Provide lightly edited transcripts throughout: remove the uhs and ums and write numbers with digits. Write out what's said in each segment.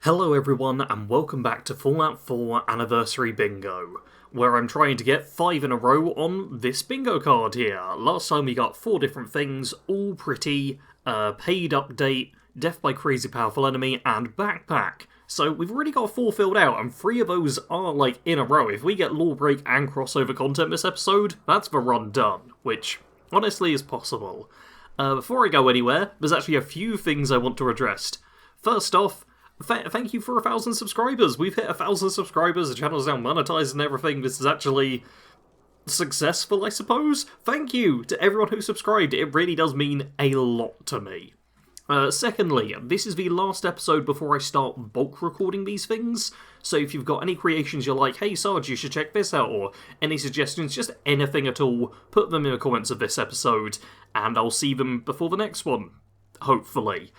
Hello everyone and welcome back to Fallout 4 Anniversary Bingo, where I'm trying to get 5 in a row on this bingo card here. Last time we got 4 different things, all pretty, paid update, death by crazy powerful enemy, and backpack. So we've already got 4 filled out, and 3 of those are, like, in a row. If we get law break and crossover content this episode, that's the run done, which honestly is possible. Before I go anywhere, there's actually a few things I want to address. First off, thank you for 1,000 subscribers. We've hit 1,000 subscribers, the channel's now monetized and everything. This is actually successful, I suppose. Thank you to everyone who subscribed. It really does mean a lot to me. Secondly, this is the last episode before I start bulk recording these things, so if you've got any creations you're like, hey Sarge, you should check this out, or any suggestions, just anything at all, put them in the comments of this episode, and I'll see them before the next one. Hopefully.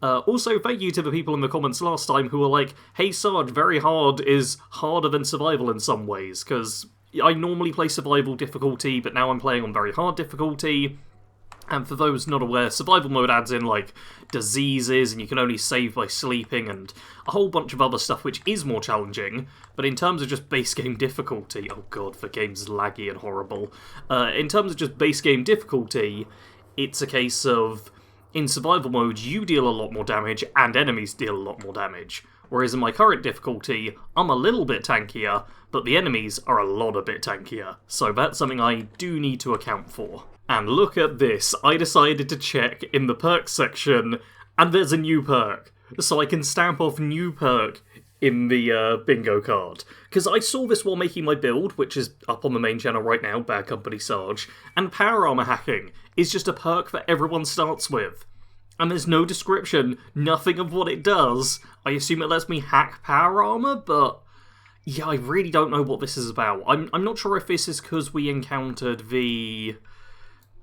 Also, thank you to the people in the comments last time who were like, hey Sarge, very hard is harder than survival in some ways, because I normally play survival difficulty, but now I'm playing on very hard difficulty. And for those not aware, survival mode adds in, like, diseases, and you can only save by sleeping, and a whole bunch of other stuff which is more challenging, but in terms of just base game difficulty, oh god, the game's laggy and horrible. In terms of just base game difficulty, it's a case of, in survival mode, you deal a lot more damage, and enemies deal a lot more damage. Whereas in my current difficulty, I'm a little bit tankier, but the enemies are a lot a bit tankier, so that's something I do need to account for. And look at this, I decided to check in the perks section, and there's a new perk. So I can stamp off new perk in the bingo card. Because I saw this while making my build, which is up on the main channel right now, Bad Company Sarge, and power armor hacking is just a perk that everyone starts with. And there's no description, nothing of what it does. I assume it lets me hack power armor, but yeah, I really don't know what this is about. I'm not sure if this is because we encountered the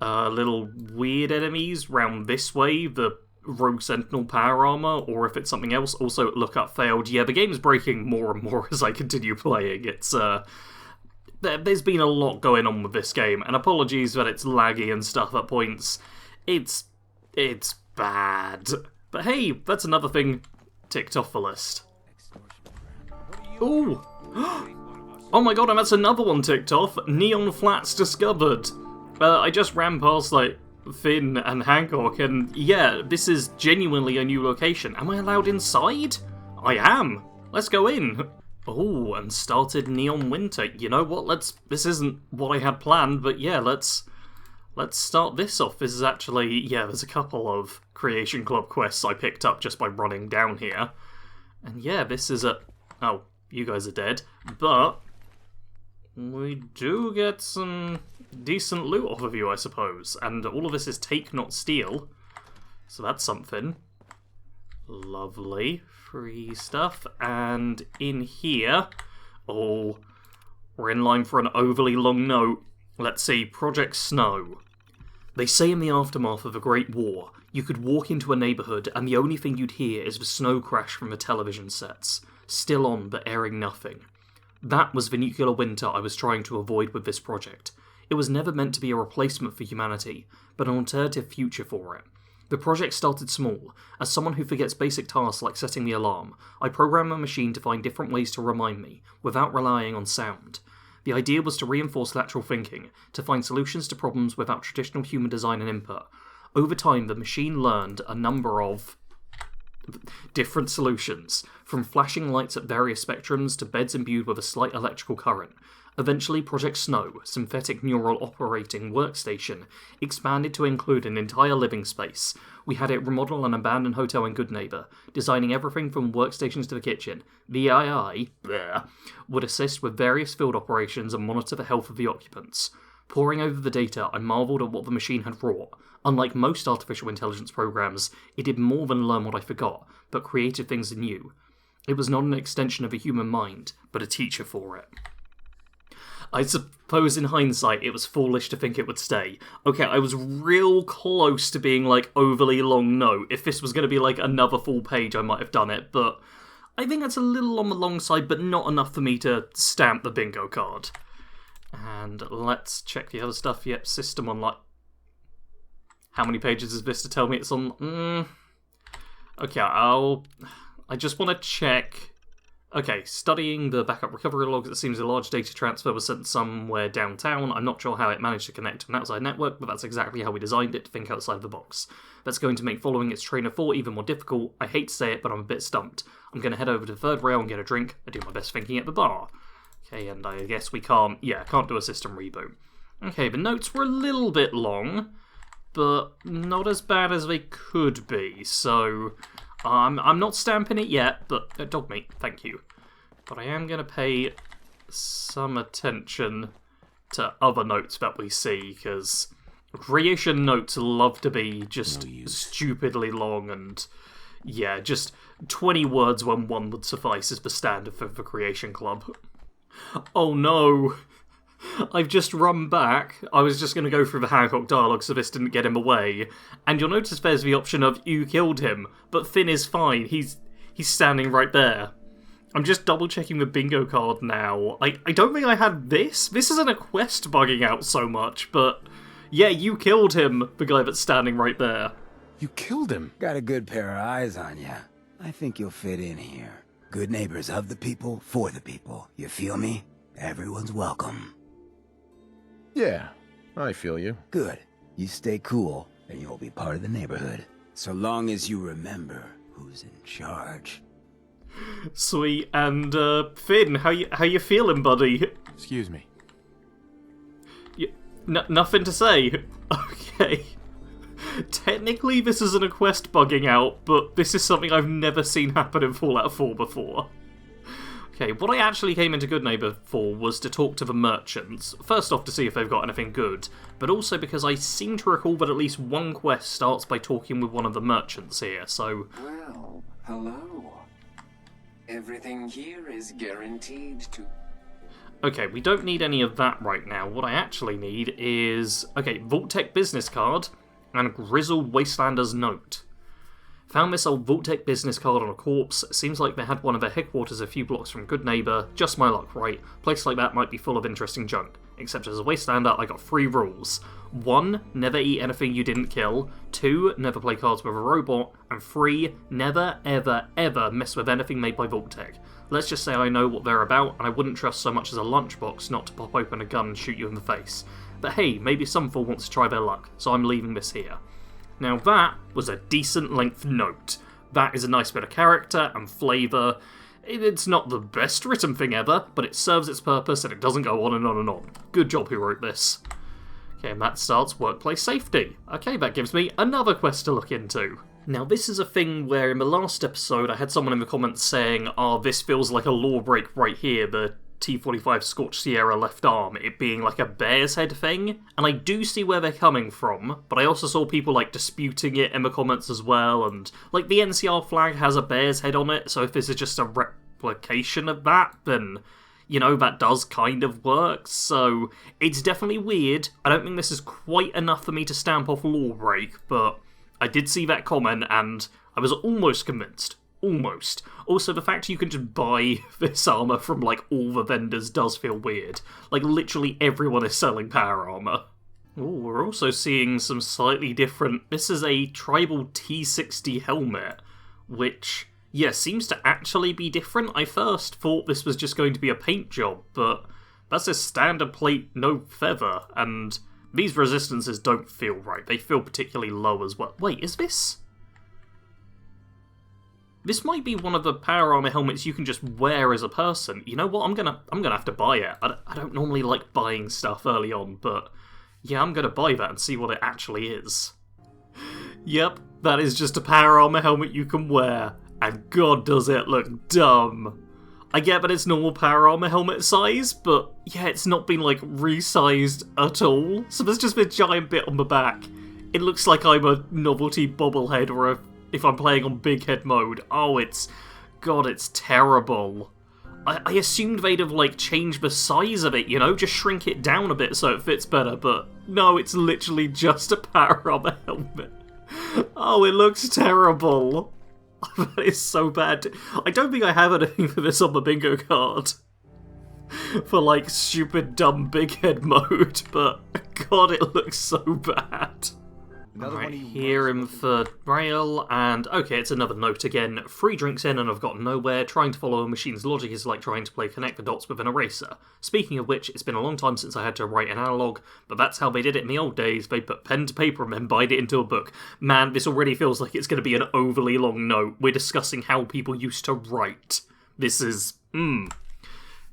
little weird enemies round this way, the Rogue Sentinel power armor, or if it's something else. Also, lookup failed. Yeah, the game's breaking more and more as I continue playing. It's, there's been a lot going on with this game, and apologies that it's laggy and stuff at points. It's bad. But hey, that's another thing ticked off the list. Ooh! Oh my god, and that's another one ticked off. Neon Flats discovered. I just ran past, like, Finn and Hancock, and yeah, this is genuinely a new location. Am I allowed inside? I am! Let's go in! Oh, and started Neon Winter. You know what, this isn't what I had planned, but yeah, let's start this off. This is actually, yeah, there's a couple of Creation Club quests I picked up just by running down here. And yeah, this is oh, you guys are dead, but we do get some decent loot off of you, I suppose. And all of this is take, not steal. So that's something. Lovely. Free stuff. And in here, oh, we're in line for an overly long note. Let's see, Project Snow. They say in the aftermath of the Great War, you could walk into a neighbourhood and the only thing you'd hear is the snow crash from the television sets. Still on, but airing nothing. That was the nuclear winter I was trying to avoid with this project. It was never meant to be a replacement for humanity, but an alternative future for it. The project started small. As someone who forgets basic tasks like setting the alarm, I programmed a machine to find different ways to remind me, without relying on sound. The idea was to reinforce lateral thinking, to find solutions to problems without traditional human design and input. Over time, the machine learned a number of different solutions, from flashing lights at various spectrums to beds imbued with a slight electrical current. Eventually, Project Snow, synthetic neural operating workstation, expanded to include an entire living space. We had it remodel an abandoned hotel in Goodneighbor, designing everything from workstations to the kitchen. The AI would assist with various field operations and monitor the health of the occupants. Poring over the data, I marvelled at what the machine had wrought. Unlike most artificial intelligence programs, it did more than learn what I forgot, but created things anew. It was not an extension of a human mind, but a teacher for it. I suppose in hindsight it was foolish to think it would stay. Okay, I was real close to being like overly long no. If this was going to be like another full page I might have done it, but I think that's a little on the long side, but not enough for me to stamp the bingo card. And let's check the other stuff. Yep, system online. How many pages is this to tell me it's on? Okay, I'll I just want to check... Okay, studying the backup recovery logs, it seems a large data transfer was sent somewhere downtown. I'm not sure how it managed to connect to an outside network, but that's exactly how we designed it to think outside the box. That's going to make following its train of thought even more difficult. I hate to say it, but I'm a bit stumped. I'm going to head over to the third rail and get a drink. I do my best thinking at the bar. Okay, and I guess we can't do a system reboot. Okay, the notes were a little bit long, but not as bad as they could be, so... I'm not stamping it yet, but dog meat, thank you. But I am going to pay some attention to other notes that we see, because creation notes love to be just stupidly long, and yeah, just 20 words when one would suffice is the standard for the creation club. Oh no! I've just run back. I was just going to go through the Hancock dialogue so this didn't get him away. And you'll notice there's the option of, you killed him, but Finn is fine. He's standing right there. I'm just double checking the bingo card now. I don't think I had this. This isn't a quest bugging out so much, but yeah, you killed him, the guy that's standing right there. You killed him? Got a good pair of eyes on ya. I think you'll fit in here. Good neighbors of the people, for the people. You feel me? Everyone's welcome. Yeah, I feel you. Good. You stay cool, and you'll be part of the neighborhood. So long as you remember who's in charge. Sweet, and Finn, how you feeling, buddy? Excuse me. Nothing to say. Okay. Technically, this isn't a quest bugging out, but this is something I've never seen happen in Fallout 4 before. Okay, what I actually came into Good Neighbor for was to talk to the merchants. First off, to see if they've got anything good, but also because I seem to recall that at least one quest starts by talking with one of the merchants here, so... Well, hello. Everything here is guaranteed to... Okay, we don't need any of that right now. What I actually need is... Okay, Vault-Tec business card and Grizzled Wastelander's note. Found this old Vault-Tec business card on a corpse. Seems like they had one of their headquarters a few blocks from Good Neighbor. Just my luck, right? A place like that might be full of interesting junk. Except as a Wastelander, I got 3 rules. 1, never eat anything you didn't kill. 2, never play cards with a robot. And 3, never, ever, ever mess with anything made by Vault-Tec. Let's just say I know what they're about, and I wouldn't trust so much as a lunchbox not to pop open a gun and shoot you in the face. But hey, maybe some fool wants to try their luck, so I'm leaving this here. Now that was a decent length note. That is a nice bit of character and flavour. It's not the best written thing ever, but it serves its purpose and it doesn't go on and on and on. Good job who wrote this. Okay, and that starts workplace safety. Okay, that gives me another quest to look into. Now this is a thing where in the last episode I had someone in the comments saying, oh, this feels like a law break right here, the T-45 Scorched Sierra left arm, it being like a bear's head thing, and I do see where they're coming from, but I also saw people like disputing it in the comments as well, and like the NCR flag has a bear's head on it, so if this is just a replication of that, then, you know, that does kind of work, so it's definitely weird. I don't think this is quite enough for me to stamp off law break, but I did see that comment and I was almost convinced. Almost. Also, the fact you can just buy this armour from, like, all the vendors does feel weird. Like, literally everyone is selling power armour. Ooh, we're also seeing some slightly different... This is a tribal T60 helmet, which, yeah, seems to actually be different. I first thought this was just going to be a paint job, but that's a standard plate, no feather, and these resistances don't feel right. They feel particularly low as well. Wait, is this... This might be one of the power armor helmets you can just wear as a person. You know what? I'm gonna have to buy it. I don't normally like buying stuff early on, but yeah, I'm gonna buy that and see what it actually is. Yep, that is just a power armor helmet you can wear, and god does it look dumb. I get that it's normal power armor helmet size, but yeah, it's not been like resized at all. So there's just a giant bit on the back. It looks like I'm a novelty bobblehead or a if I'm playing on big head mode. Oh, it's... God, it's terrible. I assumed they'd have, like, changed the size of it, you know? Just shrink it down a bit so it fits better, but no, it's literally just a power armor helmet. Oh, it looks terrible. That is so bad. I don't think I have anything for this on the bingo card. For, like, stupid, dumb, big head mode, but God, it looks so bad. Right, here in third rail, and okay, it's another note again. 3 drinks in and I've got nowhere. Trying to follow a machine's logic is like trying to play connect the dots with an eraser. Speaking of which, it's been a long time since I had to write an analog, but that's how they did it in the old days. They put pen to paper and then bind it into a book. Man, this already feels like it's going to be an overly long note. We're discussing how people used to write. This is,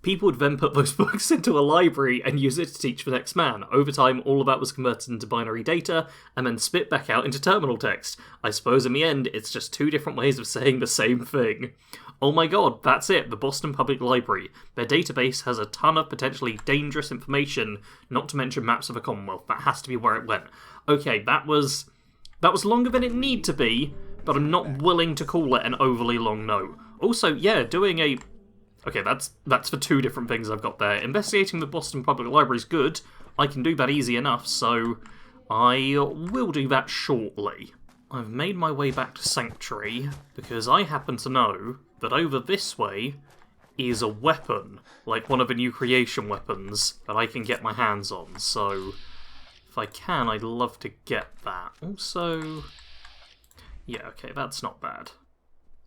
People would then put those books into a library and use it to teach the next man. Over time, all of that was converted into binary data and then spit back out into terminal text. I suppose in the end, it's just 2 different ways of saying the same thing. Oh my god, that's it, the Boston Public Library. Their database has a ton of potentially dangerous information, not to mention maps of the Commonwealth. That has to be where it went. Okay, that was longer than it need to be, but I'm not willing to call it an overly long note. Also, yeah, doing a... Okay, that's for 2 different things I've got there. Investigating the Boston Public Library is good. I can do that easy enough, so I will do that shortly. I've made my way back to Sanctuary, because I happen to know that over this way is a weapon, like one of the new creation weapons, that I can get my hands on, so if I can, I'd love to get that. Also, yeah, okay, that's not bad.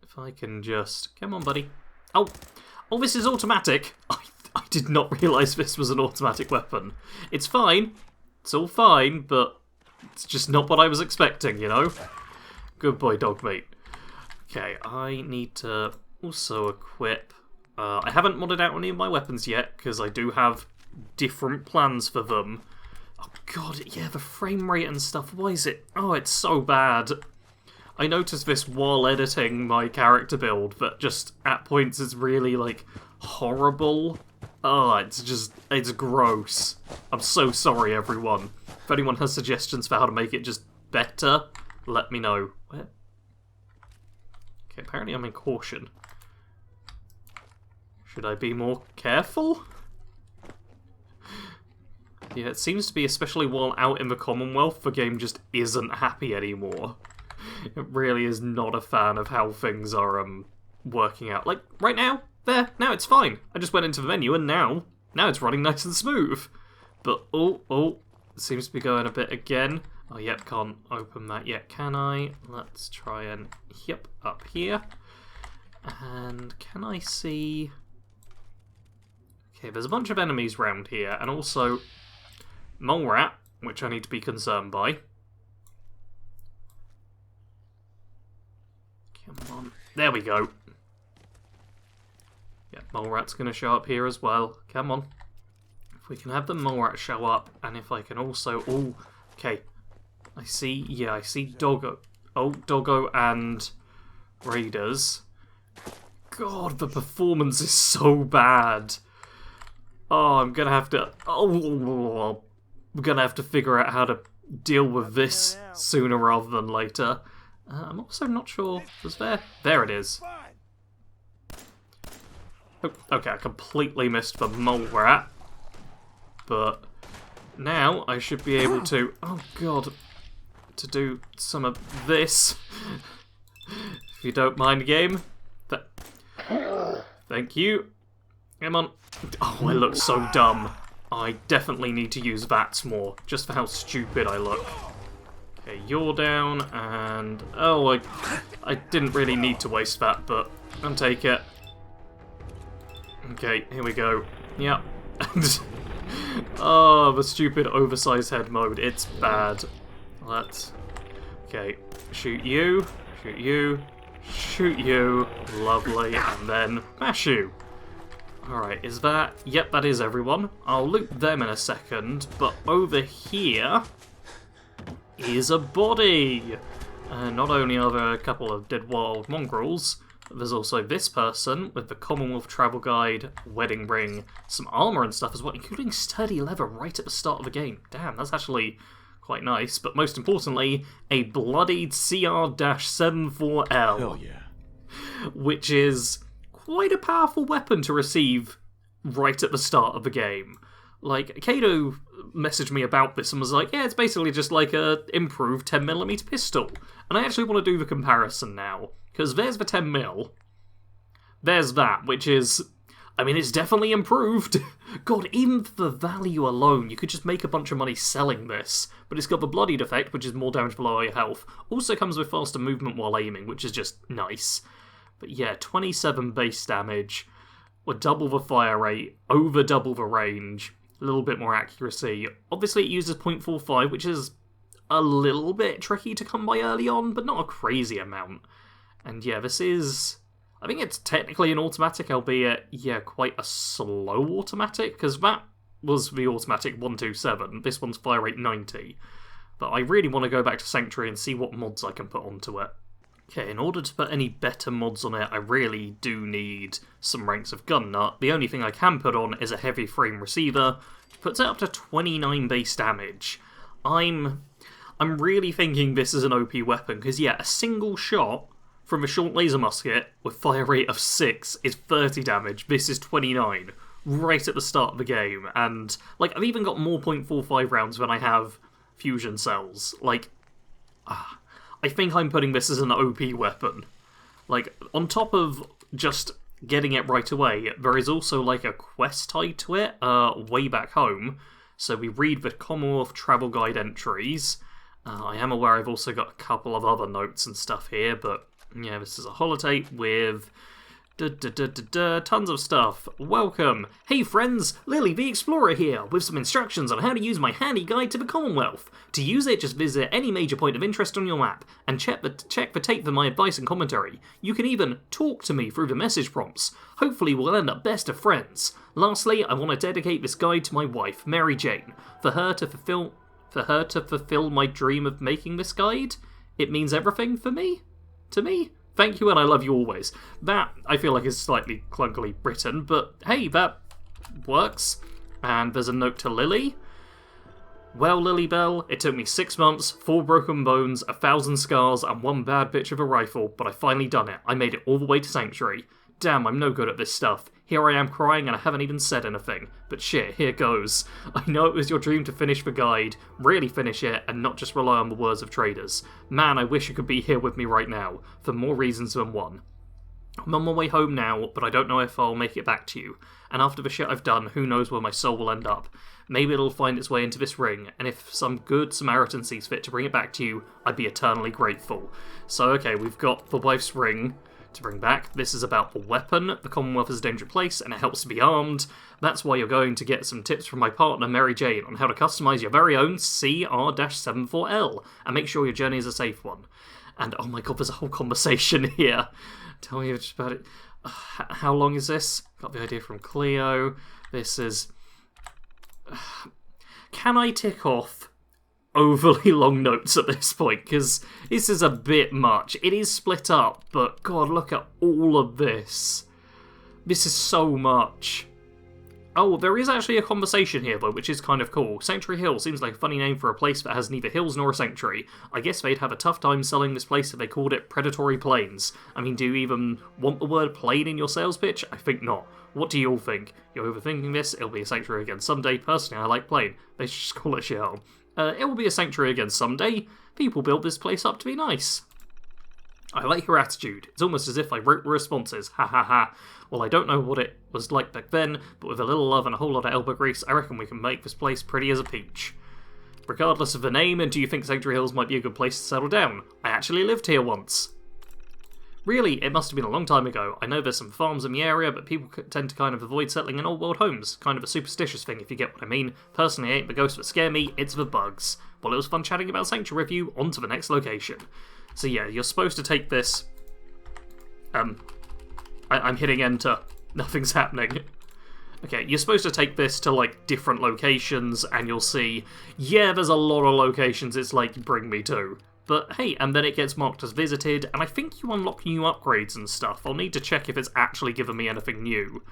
If I can just... Come on, buddy. Oh, this is automatic. I did not realise this was an automatic weapon. It's fine. It's all fine, but it's just not what I was expecting, you know? Good boy, dog mate. Okay, I need to also equip... I haven't modded out any of my weapons yet, because I do have different plans for them. Oh god, yeah, the frame rate and stuff. Why is it... Oh, it's so bad. I noticed this while editing my character build, but just at points it's really, like, horrible. Oh, it's gross. I'm so sorry, everyone. If anyone has suggestions for how to make it just better, let me know. Where? Okay, apparently I'm in caution. Should I be more careful? Yeah, it seems to be, especially while out in the Commonwealth, the game just isn't happy anymore. It really is not a fan of how things are working out. Like, right now, now it's fine. I just went into the menu and now it's running nice and smooth. But, oh, it seems to be going a bit again. Oh, yep, can't open that yet, can I? Let's try and, yep, up here. And can I see... Okay, there's a bunch of enemies round here, and also mole rat, which I need to be concerned by. Come on. There we go. Yeah, mole rat's going to show up here as well. Come on. If we can have the mole rat show up, and if I can also... Oh, okay. I see Doggo. Oh, Doggo and Raiders. God, the performance is so bad. Oh, I'm going to have to... Oh, I'm going to have to figure out how to deal with this sooner rather than later. I'm also not sure. Was there? There it is. Oh, okay, I completely missed the mole rat. But now I should be able to... Oh, God. To do some of this. If you don't mind, game. Thank you. Come on. Oh, I look so dumb. I definitely need to use VATS more, just for how stupid I look. Okay, you're down, and... Oh, I didn't really need to waste that, but I'll take it. Okay, here we go. Yep. Oh, the stupid oversized head mode. It's bad. Let's... Okay, shoot you, shoot you, shoot you. Lovely, and then mash you. Alright, is that... Yep, that is everyone. I'll loot them in a second, but over here is a body. Not only are there a couple of dead wild mongrels, but there's also this person with the Commonwealth Travel Guide, wedding ring, some armour and stuff as well, including sturdy leather right at the start of the game. Damn, that's actually quite nice. But most importantly, a bloodied CR-74L. Hell yeah. Which is quite a powerful weapon to receive right at the start of the game. Like, Kato messaged me about this and was like, yeah, it's basically just like a improved 10mm pistol. And I actually want to do the comparison now, because there's the 10mm, there's that, which is... I mean, it's definitely improved. God, even for the value alone, you could just make a bunch of money selling this. But it's got the bloodied effect, which is more damage below your health. Also comes with faster movement while aiming, which is just nice. But yeah, 27 base damage, with double the fire rate, over double the range, a little bit more accuracy. Obviously it uses 0.45, which is a little bit tricky to come by early on, but not a crazy amount. And yeah, this is... I think it's technically an automatic, albeit, yeah, quite a slow automatic, because that was the automatic 127. This one's fire rate 90. But I really want to go back to Sanctuary and see what mods I can put onto it. Okay, in order to put any better mods on it, I really do need some ranks of gun nut. The only thing I can put on is a heavy frame receiver, which puts it up to 29 base damage. I'm really thinking this is an OP weapon, because yeah, a single shot from a short laser musket with fire rate of 6 is 30 damage. This is 29, right at the start of the game. And, like, I've even got more 0.45 rounds when I have fusion cells. Like, I think I'm putting this as an OP weapon. Like, on top of just getting it right away, there is also, like, a quest tied to it, way back home. So we read the Commonwealth Travel Guide entries. I am aware I've also got a couple of other notes and stuff here, but yeah, this is a holotape with tons of stuff. Welcome! Hey friends, Lily the Explorer here, with some instructions on how to use my handy guide to the Commonwealth. To use it, just visit any major point of interest on your map, and check the tape for my advice and commentary. You can even talk to me through the message prompts. Hopefully we'll end up best of friends. Lastly, I want to dedicate this guide to my wife, Mary Jane, for her to fulfill my dream of making this guide. It means everything for me? To me? Thank you and I love you always. That, I feel like, is slightly clunkily written, but hey, that works. And there's a note to Lily. Well, Lily Bell, it took me 6 months, 4 broken bones, 1,000 scars, and 1 bad bitch of a rifle, but I finally done it. I made it all the way to Sanctuary. Damn, I'm no good at this stuff. Here I am crying and I haven't even said anything. But shit, here goes. I know it was your dream to finish the guide, really finish it, and not just rely on the words of traders. Man, I wish you could be here with me right now, for more reasons than one. I'm on my way home now, but I don't know if I'll make it back to you. And after the shit I've done, who knows where my soul will end up. Maybe it'll find its way into this ring, and if some good Samaritan sees fit to bring it back to you, I'd be eternally grateful. So okay, we've got the wife's ring to bring back. This is about the weapon. The Commonwealth is a dangerous place, and it helps to be armed. That's why you're going to get some tips from my partner, Mary Jane, on how to customize your very own CR-74L, and make sure your journey is a safe one. And oh my god, there's a whole conversation here. Tell me about it. How long is this? Got the idea from Cleo. This is... Can I tick off overly long notes at this point? Because this is a bit much. It is split up, but god, look at all of this. This is so much. Oh, there is actually a conversation here, though, which is kind of cool. Sanctuary Hill seems like a funny name for a place that has neither hills nor a sanctuary. I guess they'd have a tough time selling this place if they called it Predatory Plains. I mean, do you even want the word plain in your sales pitch? I think not. What do you all think? You're overthinking this? It'll be a sanctuary again someday. Personally, I like plain. They should just call it shithole. It will be a sanctuary again someday. People built this place up to be nice. I like your attitude. It's almost as if I wrote responses. Ha ha ha. Well, I don't know what it was like back then, but with a little love and a whole lot of elbow grease, I reckon we can make this place pretty as a peach. Regardless of the name, and do you think Sanctuary Hills might be a good place to settle down? I actually lived here once. Really, it must have been a long time ago. I know there's some farms in the area, but people tend to kind of avoid settling in old world homes. Kind of a superstitious thing, if you get what I mean. Personally, it ain't the ghosts that scare me, it's the bugs. Well, it was fun chatting about Sanctuary with you. On to the next location. So yeah, you're supposed to take this... I'm hitting enter. Nothing's happening. Okay, you're supposed to take this to, like, different locations, and you'll see, yeah, there's a lot of locations it's like, bring me to. But hey, and then it gets marked as visited, and I think you unlock new upgrades and stuff. I'll need to check if it's actually given me anything new.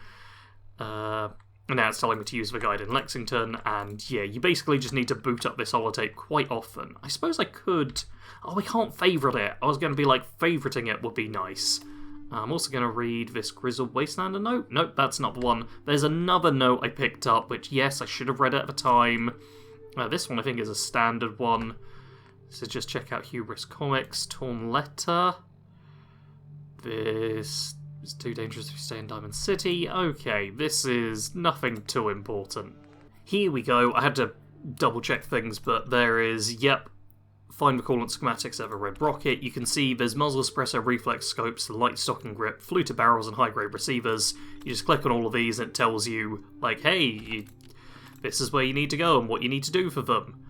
And now it's telling me to use the guide in Lexington, and yeah, you basically just need to boot up this holotape quite often. I suppose I could... Oh, I can't favourite it. I was going to be like, favouriting it would be nice. I'm also going to read this Grizzled Wastelander note. Nope, that's not the one. There's another note I picked up, which, yes, I should have read it at the time. This one, I think, is a standard one. So just check out Hubris Comics, Torn Letter. This It's too dangerous to stay in Diamond City. Okay, this is nothing too important. Here we go. I had to double check things, but there is, yep, find the coolant schematics of a red rocket. You can see there's muzzle suppressor, reflex scopes, light stock and grip, fluted barrels and high-grade receivers. You just click on all of these and it tells you, like, hey, this is where you need to go and what you need to do for them.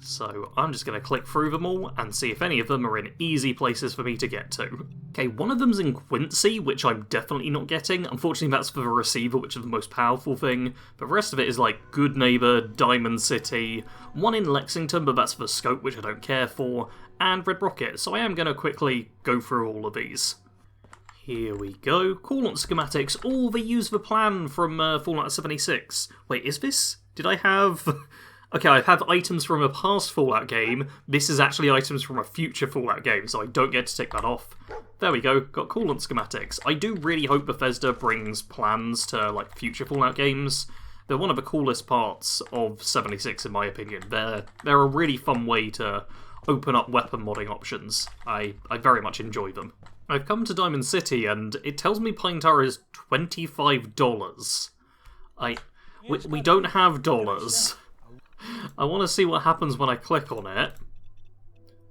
So I'm just going to click through them all and see if any of them are in easy places for me to get to. Okay, one of them's in Quincy, which I'm definitely not getting. Unfortunately, that's for the receiver, which is the most powerful thing. But the rest of it is like Good Neighbor, Diamond City, one in Lexington, but that's for the scope, which I don't care for, and Red Rocket. So I am going to quickly go through all of these. Here we go. Coolant schematics. Oh, they use the plan from Fallout 76. Wait, is this... Did I have... Okay, I have items from a past Fallout game. This is actually items from a future Fallout game, so I don't get to tick that off. There we go, got coolant schematics. I do really hope Bethesda brings plans to, like, future Fallout games. They're one of the coolest parts of 76, in my opinion. They're a really fun way to open up weapon modding options. I very much enjoy them. I've come to Diamond City, and it tells me Pine Tar is $25. We don't have dollars. I want to see what happens when I click on it.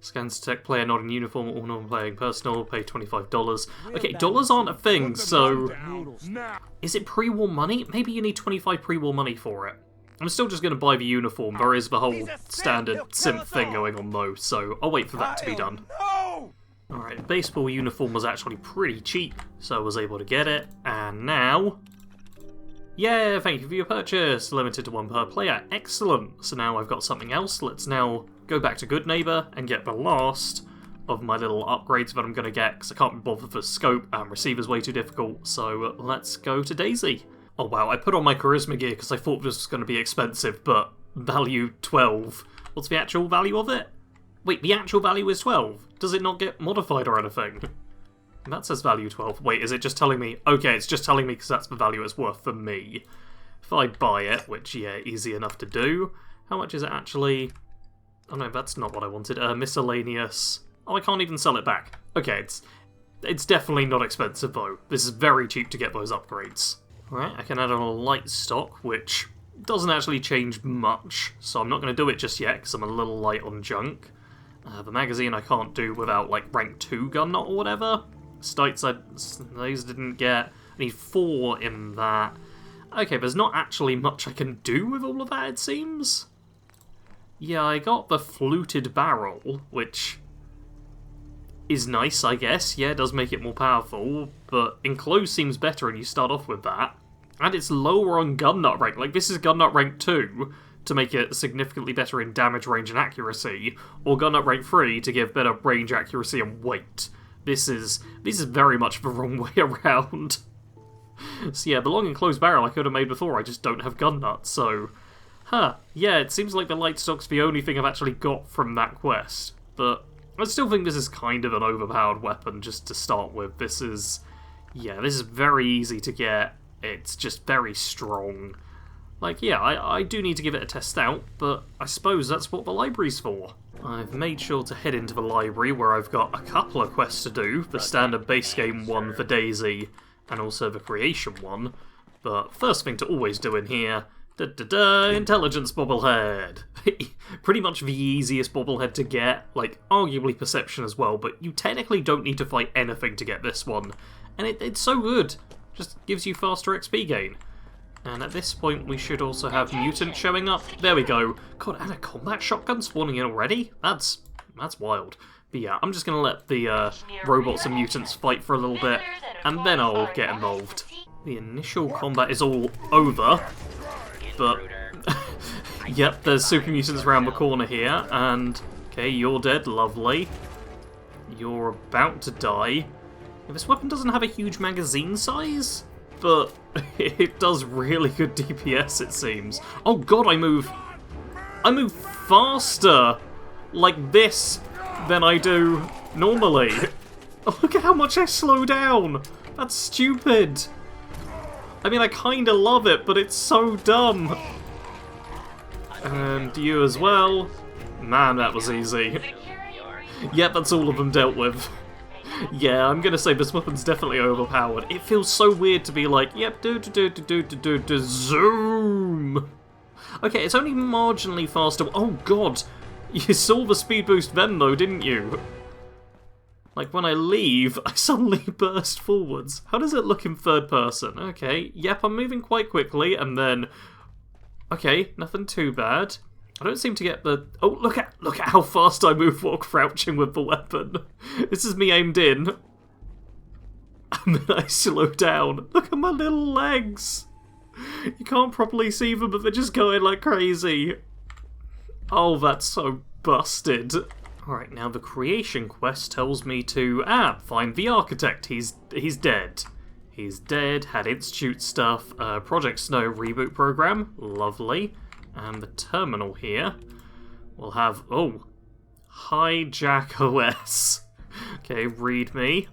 Scans detect player not in uniform or non-playing personnel, pay $25. Okay, dollars aren't a thing, so... Is it pre-war money? Maybe you need 25 pre-war money for it. I'm still just going to buy the uniform. There is the whole standard synth thing going on though, so I'll wait for that to be done. Alright, the baseball uniform was actually pretty cheap, so I was able to get it, and now... Yeah, thank you for your purchase. Limited to one per player. Excellent. So now I've got something else. Let's now go back to Good Neighbor and get the last of my little upgrades that I'm going to get, because I can't be bothered for scope and receiver's way too difficult. So let's go to Daisy. Oh wow, I put on my charisma gear because I thought this was going to be expensive, but value 12. What's the actual value of it? Wait, the actual value is 12. Does it not get modified or anything? That says value 12. Wait, is it just telling me? Okay, it's just telling me because that's the value it's worth for me. If I buy it, which, yeah, easy enough to do. How much is it actually? Oh no, that's not what I wanted. Miscellaneous. Oh, I can't even sell it back. Okay, it's definitely not expensive though. This is very cheap to get those upgrades. Alright, I can add on a light stock, which doesn't actually change much. So I'm not going to do it just yet because I'm a little light on junk. The magazine I can't do without, like, rank 2 gun nut or whatever. Stites, those didn't get. I need 4 in that. Okay, there's not actually much I can do with all of that, it seems. Yeah, I got the fluted barrel, which is nice, I guess. Yeah, it does make it more powerful, but enclosed seems better and you start off with that. And it's lower on gun nut rank. Like, this is gun nut rank 2 to make it significantly better in damage, range, and accuracy, or gun nut rank 3 to give better range, accuracy, and weight. This is very much the wrong way around. So yeah, the long enclosed barrel I could have made before, I just don't have gun nuts, so... Huh, yeah, it seems like the light stock's the only thing I've actually got from that quest. But I still think this is kind of an overpowered weapon just to start with. This is very easy to get. It's just very strong. Like, yeah, I do need to give it a test out, but I suppose that's what the library's for. I've made sure to head into the library where I've got a couple of quests to do, the standard base game one for Daisy, and also the creation one. But first thing to always do in here, intelligence bobblehead. Pretty much the easiest bobblehead to get, like, arguably perception as well, but you technically don't need to fight anything to get this one. And it's so good, just gives you faster XP gain. And at this point, we should also have mutants showing up. There we go. God, and a combat shotgun spawning in already? That's wild. But yeah, I'm just going to let the robots and mutants fight for a little bit, and then I'll get involved. The initial combat is all over, but... Yep, there's super mutants around the corner here, and... Okay, you're dead, lovely. You're about to die. This weapon doesn't have a huge magazine size, but it does really good DPS, it seems. Oh god, I move faster like this than I do normally. Oh, look at how much I slow down. That's stupid. I mean, I kinda love it, but it's so dumb. And you as well. Man, that was easy. Yep, that's all of them dealt with. Yeah, I'm gonna say this weapon's definitely overpowered. It feels so weird to be like, yep, zoom. Okay, it's only marginally faster. Oh god, you saw the speed boost then though, didn't you? Like when I leave, I suddenly burst forwards. How does it look in third person? Okay, yep, I'm moving quite quickly, and then... Okay, nothing too bad. I don't seem to get the... Oh, look at how fast I move while crouching with the weapon. This is me aimed in. And then I slow down. Look at my little legs. You can't properly see them, but they're just going like crazy. Oh, that's so busted. Alright, now the creation quest tells me to, find the architect. He's dead. He's dead, had institute stuff, Project Snow reboot program, lovely. And the terminal here will have, hijack OS. Okay, read me.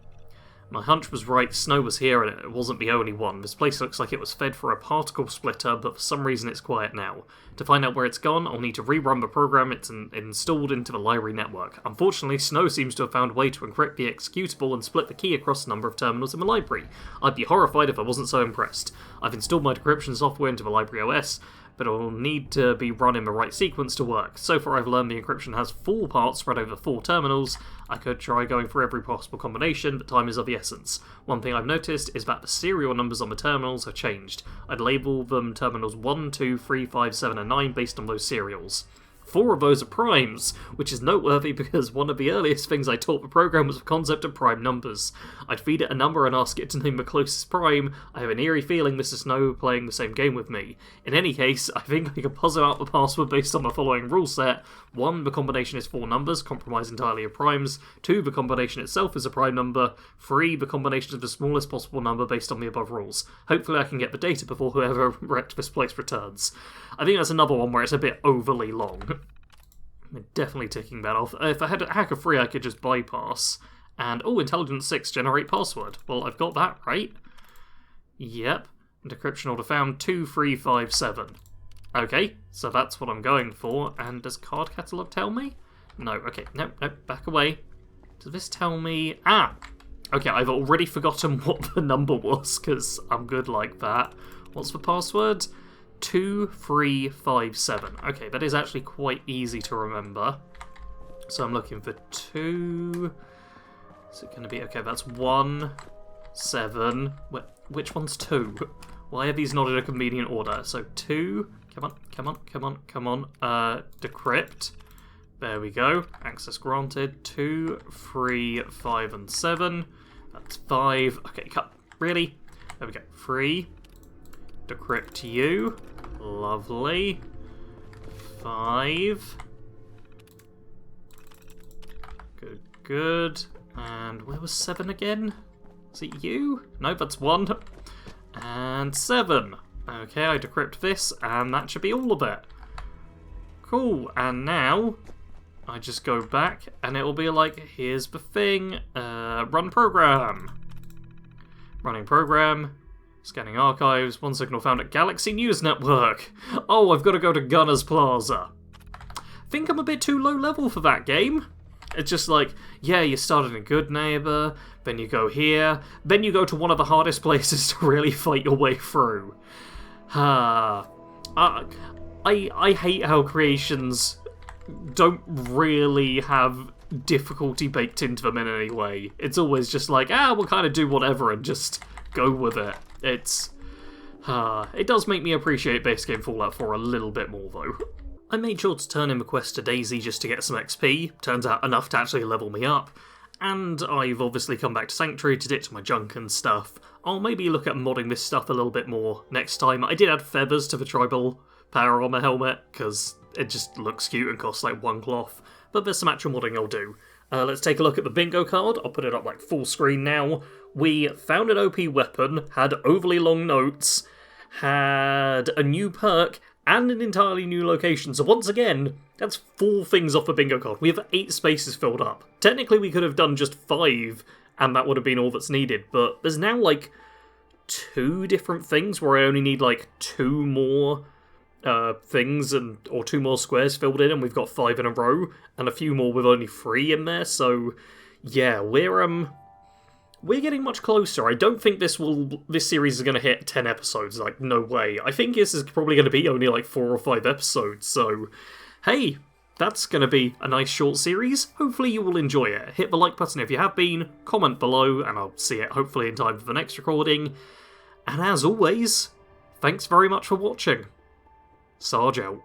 My hunch was right, Snow was here and it wasn't the only one. This place looks like it was fed for a particle splitter, but for some reason it's quiet now. To find out where it's gone, I'll need to rerun the program it's installed into the library network. Unfortunately, Snow seems to have found a way to encrypt the executable and split the key across a number of terminals in the library. I'd be horrified if I wasn't so impressed. I've installed my decryption software into the library OS, but it'll need to be run in the right sequence to work. So far I've learned the encryption has 4 parts spread over 4 terminals. I could try going for every possible combination, but time is of the essence. One thing I've noticed is that the serial numbers on the terminals have changed. I'd label them terminals 1, 2, 3, 5, 7 and 9 based on those serials. 4 of those are primes, which is noteworthy because one of the earliest things I taught the program was the concept of prime numbers. I'd feed it a number and ask it to name the closest prime. I have an eerie feeling this is Snow playing the same game with me. In any case, I think I can puzzle out the password based on the following rule set. 1, the combination is 4 numbers, comprised entirely of primes. 2, the combination itself is a prime number. 3, the combination is the smallest possible number based on the above rules. Hopefully I can get the data before whoever wrecked this place returns. I think that's another one where it's a bit overly long. I'm definitely ticking that off. If I had a hacker free, I could just bypass. And, intelligence 6, generate password. Well, I've got that right. Yep. Decryption order found 2357. Okay, so that's what I'm going for. And does card catalog tell me? No, okay, no, back away. Does this tell me... Okay, I've already forgotten what the number was, because I'm good like that. What's the password? 2357. Okay, that is actually quite easy to remember. So I'm looking for 2. Is it going to be... Okay, that's 1, 7. Which one's 2? Why are these not in a convenient order? So 2. Come on. Decrypt. There we go. Access granted. 2, 3, 5, and 7. That's 5. Okay, cut. Really? There we go. 3. Decrypt you. Lovely. 5. Good. And where was 7 again? Is it you? No, that's 1. And 7. Okay, I decrypt this, and that should be all of it. Cool, and now I just go back, and it will be like, here's the thing, run program. Running program. Scanning archives, 1 signal found at Galaxy News Network. Oh, I've got to go to Gunner's Plaza. Think I'm a bit too low level for that game. It's just like, yeah, you started in Good Neighbor, then you go here, then you go to one of the hardest places to really fight your way through. I hate how creations don't really have difficulty baked into them in any way. It's always just like, we'll kind of do whatever and just go with it. It does make me appreciate base game Fallout 4 a little bit more, though. I made sure to turn in the quest to Daisy just to get some XP, turns out enough to actually level me up, and I've obviously come back to Sanctuary to ditch my junk and stuff. I'll maybe look at modding this stuff a little bit more next time. I did add feathers to the tribal power armor helmet, because it just looks cute and costs like 1 cloth, but there's some actual modding I'll do. Let's take a look at the bingo card. I'll put it up like full screen now. We found an OP weapon, had overly long notes, had a new perk, and an entirely new location. So once again, that's 4 things off the bingo card. We have 8 spaces filled up. Technically we could have done just 5, and that would have been all that's needed, but there's now like 2 different things where I only need like 2 more things or 2 more squares filled in, and we've got 5 in a row, and a few more with only 3 in there. So yeah, we're we're getting much closer. I don't think this series is going to hit 10 episodes, like, no way. I think this is probably going to be only like 4 or 5 episodes, so hey, that's going to be a nice short series. Hopefully you will enjoy it. Hit the like button if you have been, comment below, and I'll see it hopefully in time for the next recording. And as always, thanks very much for watching. Sarge out.